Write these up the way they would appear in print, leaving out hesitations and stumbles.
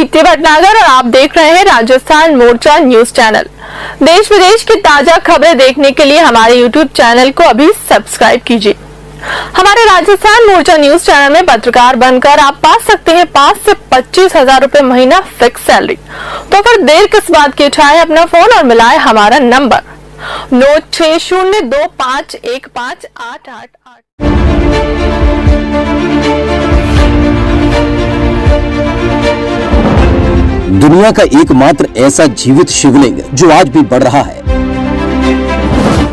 दीप्ति भटनागर और आप देख रहे हैं राजस्थान मोर्चा न्यूज चैनल। देश विदेश की ताजा खबरें देखने के लिए हमारे YouTube चैनल को अभी सब्सक्राइब कीजिए। हमारे राजस्थान मोर्चा न्यूज चैनल में पत्रकार बनकर आप पा सकते हैं 5 से 25 हजार रुपए महीना फिक्स सैलरी। तो फिर देर किस बात की, उठाएं अपना फोन और मिलाएं हमारा नंबर 9602515888। दुनिया का एकमात्र ऐसा जीवित शिवलिंग जो आज भी बढ़ रहा है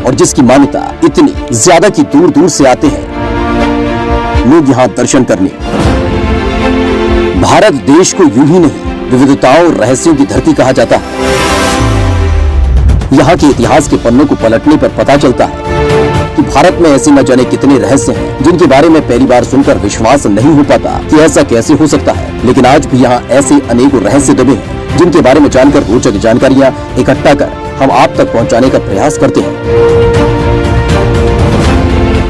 और जिसकी मान्यता इतनी ज्यादा कि दूर दूर से आते हैं लोग यहाँ दर्शन करने। भारत देश को यूं ही नहीं, विविधताओं और रहस्यों की धरती कहा जाता है। यहाँ के इतिहास के पन्नों को पलटने पर पता चलता है कि भारत में ऐसे न जाने कितने रहस्य हैं जिनके बारे में पहली बार सुनकर विश्वास नहीं हो पाता कि ऐसा कैसे हो सकता है। लेकिन आज भी यहाँ ऐसे अनेकों रहस्य दबे हैं जिनके बारे में जानकर रोचक जानकारियाँ इकट्ठा कर हम आप तक पहुँचाने का प्रयास करते हैं।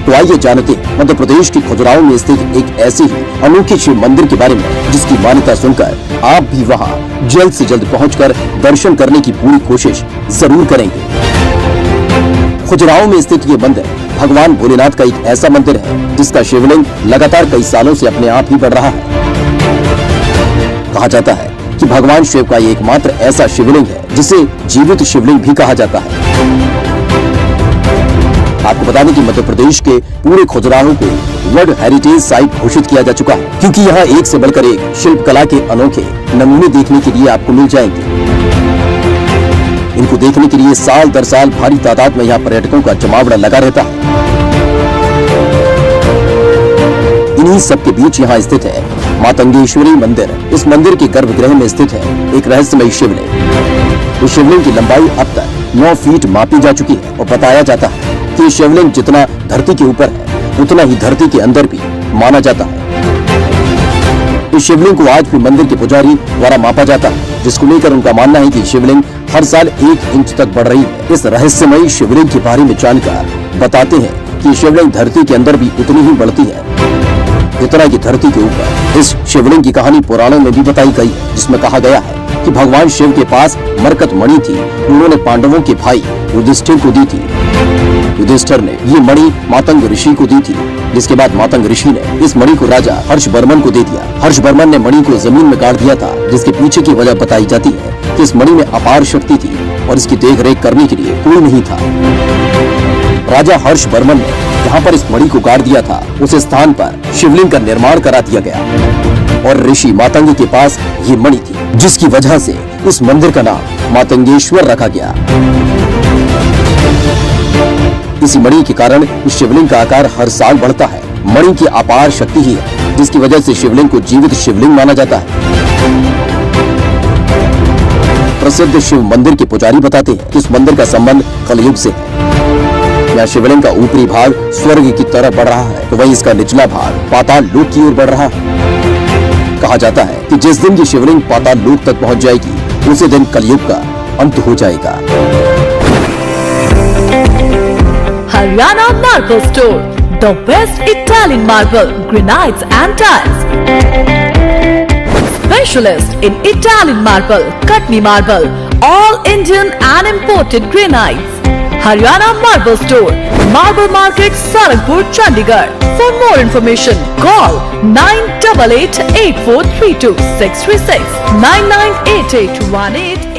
तो आइए जानते हैं मध्य प्रदेश के खजुराहो में स्थित एक ऐसे ही अनोखे शिव मंदिर के बारे में जिसकी मान्यता सुनकर आप भी वहां जल्द से जल्द पहुंचकर दर्शन करने की पूरी कोशिश जरूर करेंगे। खजुराहो में स्थित ये मंदिर भगवान भोलेनाथ का एक ऐसा मंदिर है जिसका शिवलिंग लगातार कई सालों से अपने आप ही बढ़ रहा है। कहा जाता है कि भगवान शिव का एकमात्र ऐसा शिवलिंग है जिसे जीवित शिवलिंग भी कहा जाता है। आपको बता दें कि मध्य प्रदेश के पूरे खजुराहो को वर्ल्ड हेरिटेज साइट घोषित किया जा चुका है, क्योंकि यहाँ एक से बढ़कर एक शिल्प कला के अनोखे नमूने देखने के लिए आपको मिल जाएंगे। इनको देखने के लिए साल दर साल भारी तादाद में यहाँ पर्यटकों का जमावड़ा लगा रहता है। इन्हीं सबके बीच यहाँ स्थित है मातंगेश्वरी मंदिर। इस मंदिर के गर्भगृह में स्थित है एक रहस्यमयी शिवलिंग। इस शिवलिंग की लंबाई अब तक 9 फीट मापी जा चुकी है और बताया जाता है कि शिवलिंग जितना धरती के ऊपर है उतना ही धरती के अंदर भी माना जाता है। इस शिवलिंग को आज भी मंदिर के पुजारी द्वारा मापा जाता है, जिसको लेकर उनका मानना है कि शिवलिंग हर साल 1 इंच तक बढ़ रही है। इस रहस्यमयी शिवलिंग के बारे में जानकर बताते हैं कि शिवलिंग धरती के अंदर भी उतनी ही बढ़ती है जितना कि धरती के ऊपर। इस शिवलिंग की कहानी पुराणों में भी बताई गई है, जिसमें कहा गया है कि भगवान शिव के पास मरकत मणि थी। उन्होंने पांडवों के भाई युधिष्ठिर को दी थी। युधिष्ठिर ने ये मणि मातंग ऋषि को दी थी, जिसके बाद मातंग ऋषि ने इस मणि को राजा हर्षवर्मन को दे दिया। हर्षवर्मन ने मणि को जमीन में गाड़ दिया था, जिसके पीछे की वजह बताई जाती है कि इस मणि में अपार शक्ति थी और इसकी देखरेख करने के लिए कोई नहीं था। राजा हर्षवर्मन ने जहाँ पर इस मणि को गाड़ दिया था उस स्थान पर शिवलिंग का निर्माण करा दिया गया और ऋषि मातंग के पास ये मणि थी, जिसकी वजह से इस मंदिर का नाम मातंगेश्वर रखा गया। इसी मणि के कारण इस शिवलिंग का आकार हर साल बढ़ता है। मणि की अपार शक्ति ही है जिसकी वजह से शिवलिंग को जीवित शिवलिंग माना जाता है। प्रसिद्ध शिव मंदिर के पुजारी बताते हैं कि इस मंदिर का संबंध कलयुग से है। यहाँ शिवलिंग का ऊपरी भाग स्वर्ग की तरफ बढ़ रहा है, तो वहीं इसका निचला भाग पाताल लोक की ओर बढ़ रहा है। कहा जाता है कि जिस दिन ये शिवलिंग पाताल लोक तक पहुँच जाएगी उसी दिन कलयुग का अंत हो जाएगा। Haryana Marble Store, the best Italian marble, granites and tiles. Specialist in Italian marble, Katni marble, all Indian and imported granites. Haryana Marble Store, Marble Market, Salanpur, Chandigarh. For more information, call 9888 8432 636 998818